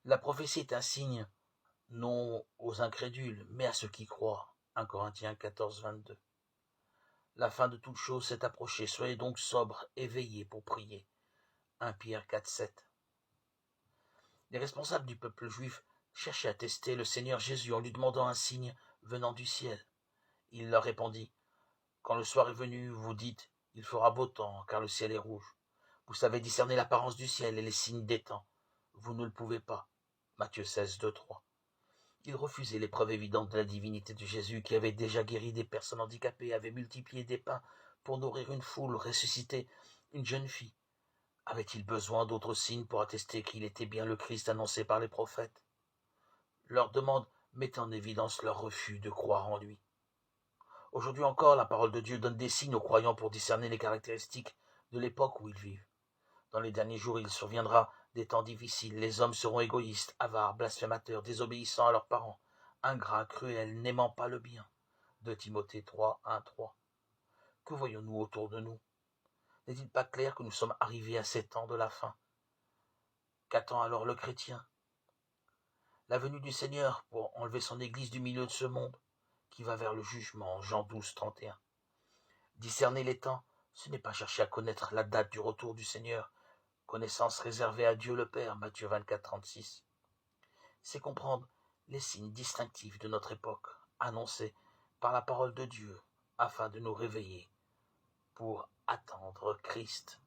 La prophétie est un signe, non aux incrédules, mais à ceux qui croient. 1 Corinthiens 14, 22. La fin de toute chose s'est approchée, soyez donc sobres et veillez pour prier. 1 Pierre 4, 7. Les responsables du peuple juif cherchaient à tester le Seigneur Jésus en lui demandant un signe venant du ciel. Il leur répondit, « Quand le soir est venu, vous dites, il fera beau temps, car le ciel est rouge. Vous savez discerner l'apparence du ciel et les signes des temps. Vous ne le pouvez pas. » Matthieu 16, 2, 3. Il refusait les preuves évidentes de la divinité de Jésus qui avait déjà guéri des personnes handicapées, avait multiplié des pains pour nourrir une foule, ressuscité une jeune fille. Avait-il besoin d'autres signes pour attester qu'il était bien le Christ annoncé par les prophètes? Leur demande mettait en évidence leur refus de croire en lui. Aujourd'hui encore, la parole de Dieu donne des signes aux croyants pour discerner les caractéristiques de l'époque où ils vivent. Dans les derniers jours, il surviendra des temps difficiles. Les hommes seront égoïstes, avares, blasphémateurs, désobéissants à leurs parents, ingrats, cruels, n'aimant pas le bien. 2 Timothée 3, 1, 3. Que voyons-nous autour de nous? N'est-il pas clair que nous sommes arrivés à ces temps de la fin? Qu'attend alors le chrétien? La venue du Seigneur pour enlever son Église du milieu de ce monde qui va vers le jugement, Jean 12, 31. Discerner les temps, ce n'est pas chercher à connaître la date du retour du Seigneur, connaissance réservée à Dieu le Père, Matthieu 24, 36. C'est comprendre les signes distinctifs de notre époque, annoncés par la parole de Dieu, afin de nous réveiller pour attendre Christ.